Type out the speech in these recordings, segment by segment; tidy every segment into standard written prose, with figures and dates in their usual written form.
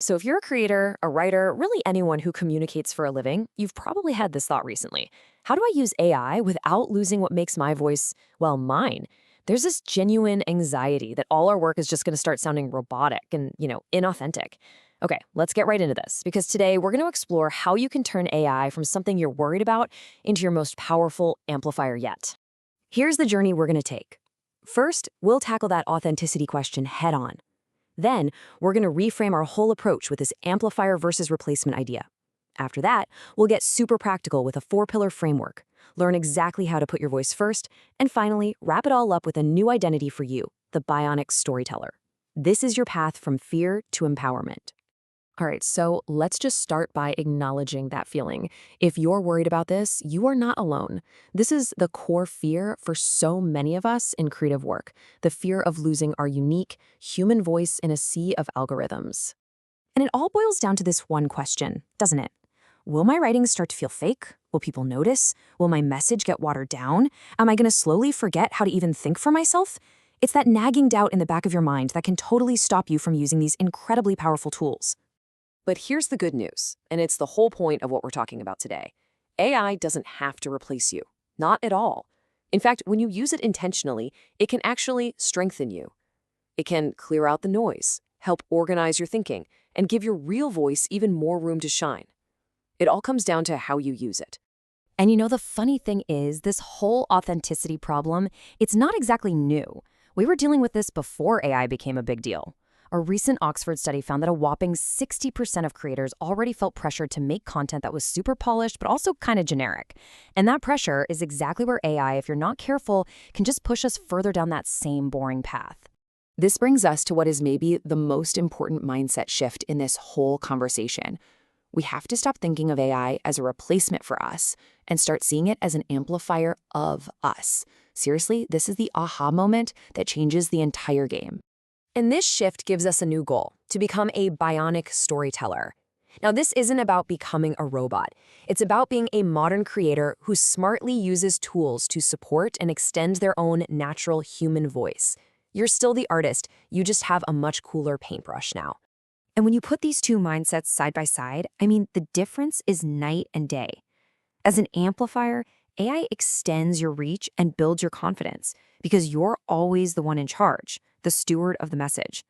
So if you're a creator, a writer, really anyone who communicates for a living, you've probably had this thought recently. How do I use AI without losing what makes my voice, well, mine? There's this genuine anxiety that all our work is just going to start sounding robotic and, inauthentic. Okay, let's get right into this because today we're going to explore how you can turn AI from something you're worried about into your most powerful amplifier yet. Here's the journey we're going to take. First, we'll tackle that authenticity question head on. Then, we're going to reframe our whole approach with this amplifier versus replacement idea. After that, we'll get super practical with a 4-pillar framework, learn exactly how to put your voice first, and finally, wrap it all up with a new identity for you, the Bionic Storyteller. This is your path from fear to empowerment. All right, so let's just start by acknowledging that feeling. If you're worried about this, you are not alone. This is the core fear for so many of us in creative work, the fear of losing our unique human voice in a sea of algorithms. And it all boils down to this one question, doesn't it? Will my writing start to feel fake? Will people notice? Will my message get watered down? Am I going to slowly forget how to even think for myself? It's that nagging doubt in the back of your mind that can totally stop you from using these incredibly powerful tools. But here's the good news, and it's the whole point of what we're talking about today. AI doesn't have to replace you. Not at all. In fact, when you use it intentionally, it can actually strengthen you. It can clear out the noise, help organize your thinking, and give your real voice even more room to shine. It all comes down to how you use it. And the funny thing is, this whole authenticity problem, it's not exactly new. We were dealing with this before AI became a big deal. A recent Oxford study found that a whopping 60% of creators already felt pressured to make content that was super polished, but also kind of generic. And that pressure is exactly where AI, if you're not careful, can just push us further down that same boring path. This brings us to what is maybe the most important mindset shift in this whole conversation. We have to stop thinking of AI as a replacement for us and start seeing it as an amplifier of us. Seriously, this is the aha moment that changes the entire game. And this shift gives us a new goal, to become a bionic storyteller. Now, this isn't about becoming a robot. It's about being a modern creator who smartly uses tools to support and extend their own natural human voice. You're still the artist, you just have a much cooler paintbrush now. And when you put these two mindsets side by side, the difference is night and day. As an amplifier, AI extends your reach and builds your confidence because you're always the one in charge, the steward of the message.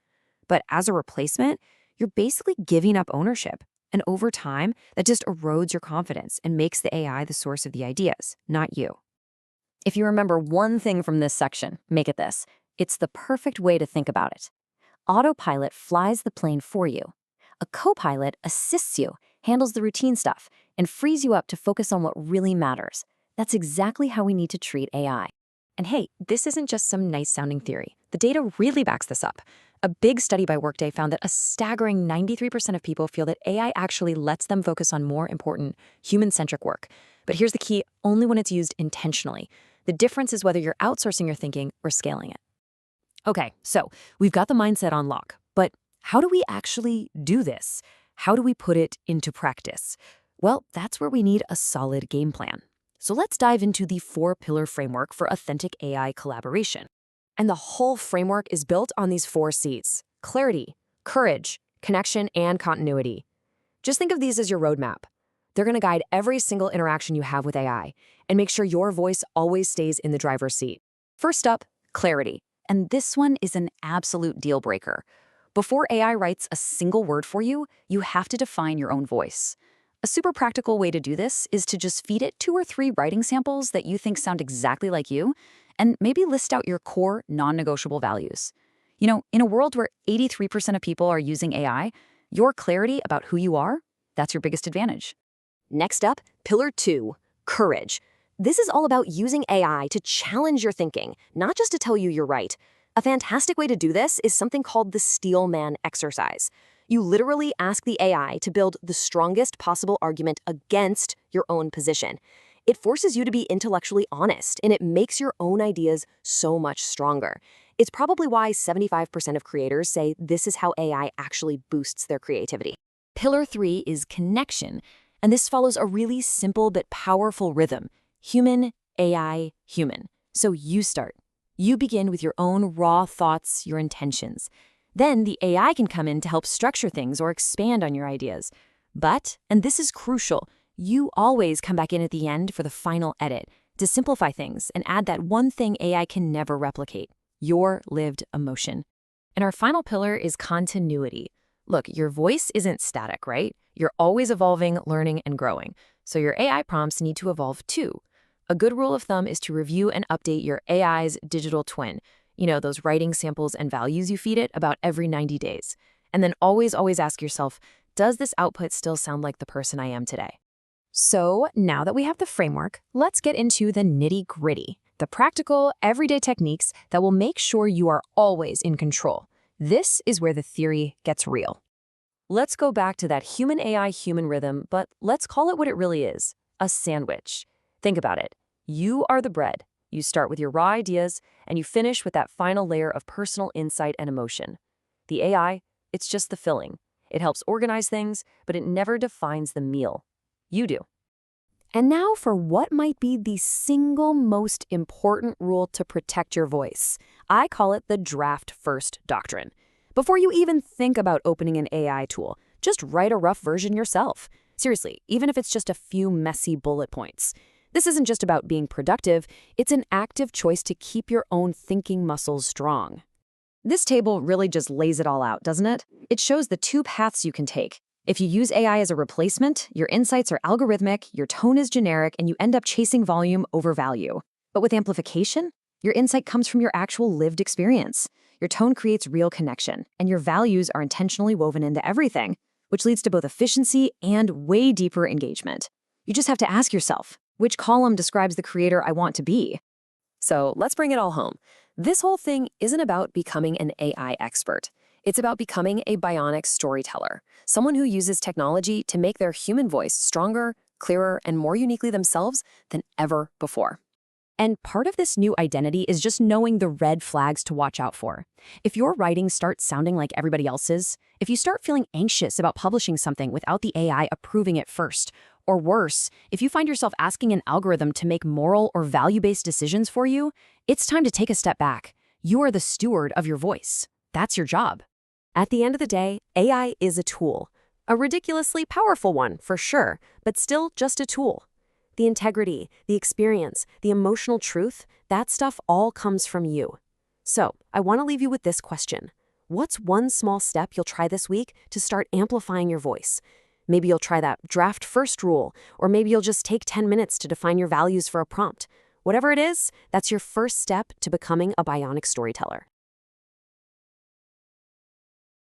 But as a replacement, you're basically giving up ownership. And over time, that just erodes your confidence and makes the AI the source of the ideas, not you. If you remember one thing from this section, make it this. It's the perfect way to think about it. Autopilot flies the plane for you. A co-pilot assists you, handles the routine stuff, and frees you up to focus on what really matters. That's exactly how we need to treat AI. And hey, this isn't just some nice-sounding theory. The data really backs this up. A big study by Workday found that a staggering 93% of people feel that AI actually lets them focus on more important, human-centric work. But here's the key, only when it's used intentionally. The difference is whether you're outsourcing your thinking or scaling it. Okay, so we've got the mindset on lock, but how do we actually do this? How do we put it into practice? Well, that's where we need a solid game plan. So let's dive into the 4-pillar framework for authentic AI collaboration. And the whole framework is built on these 4 C's: clarity, courage, connection, and continuity. Just think of these as your roadmap. They're going to guide every single interaction you have with AI and make sure your voice always stays in the driver's seat. First up, clarity. And this one is an absolute deal breaker. Before AI writes a single word for you, you have to define your own voice. A super practical way to do this is to just feed it 2 or 3 writing samples that you think sound exactly like you, and maybe list out your core non-negotiable values. In a world where 83% of people are using AI, your clarity about who you are, that's your biggest advantage. Next up, pillar 2, courage. This is all about using AI to challenge your thinking, not just to tell you you're right. A fantastic way to do this is something called the Steel Man exercise. You literally ask the AI to build the strongest possible argument against your own position. It forces you to be intellectually honest, and it makes your own ideas so much stronger. It's probably why 75% of creators say this is how AI actually boosts their creativity. Pillar 3 is connection, and this follows a really simple but powerful rhythm: human, AI, human. So you start. You begin with your own raw thoughts, your intentions. Then the AI can come in to help structure things or expand on your ideas. But, and this is crucial, you always come back in at the end for the final edit to simplify things and add that one thing AI can never replicate: your lived emotion. And our final pillar is continuity. Look, your voice isn't static, right? You're always evolving, learning, and growing. So your AI prompts need to evolve too. A good rule of thumb is to review and update your AI's digital twin, those writing samples and values you feed it, about every 90 days. And then always ask yourself, does this output still sound like the person I am today? So now that we have the framework, let's get into the nitty-gritty, the practical, everyday techniques that will make sure you are always in control. This is where the theory gets real. Let's go back to that human AI human rhythm, but let's call it what it really is: a sandwich. Think about it. You are the bread. You start with your raw ideas, and you finish with that final layer of personal insight and emotion. The AI, it's just the filling. It helps organize things, but it never defines the meal. You do. And now for what might be the single most important rule to protect your voice. I call it the draft first doctrine. Before you even think about opening an AI tool, just write a rough version yourself. Seriously, even if it's just a few messy bullet points. This isn't just about being productive, it's an active choice to keep your own thinking muscles strong. This table really just lays it all out, doesn't it? It shows the two paths you can take. If you use AI as a replacement, your insights are algorithmic, your tone is generic, and you end up chasing volume over value. But with amplification, your insight comes from your actual lived experience. Your tone creates real connection, and your values are intentionally woven into everything, which leads to both efficiency and way deeper engagement. You just have to ask yourself, which column describes the creator I want to be? So let's bring it all home. This whole thing isn't about becoming an AI expert. It's about becoming a bionic storyteller, someone who uses technology to make their human voice stronger, clearer, and more uniquely themselves than ever before. And part of this new identity is just knowing the red flags to watch out for. If your writing starts sounding like everybody else's, if you start feeling anxious about publishing something without the AI approving it first, or worse, if you find yourself asking an algorithm to make moral or value-based decisions for you, it's time to take a step back. You are the steward of your voice. That's your job. At the end of the day, AI is a tool. A ridiculously powerful one, for sure, but still just a tool. The integrity, the experience, the emotional truth, that stuff all comes from you. So, I want to leave you with this question. What's one small step you'll try this week to start amplifying your voice? Maybe you'll try that draft first rule, or maybe you'll just take 10 minutes to define your values for a prompt. Whatever it is, that's your first step to becoming a bionic storyteller.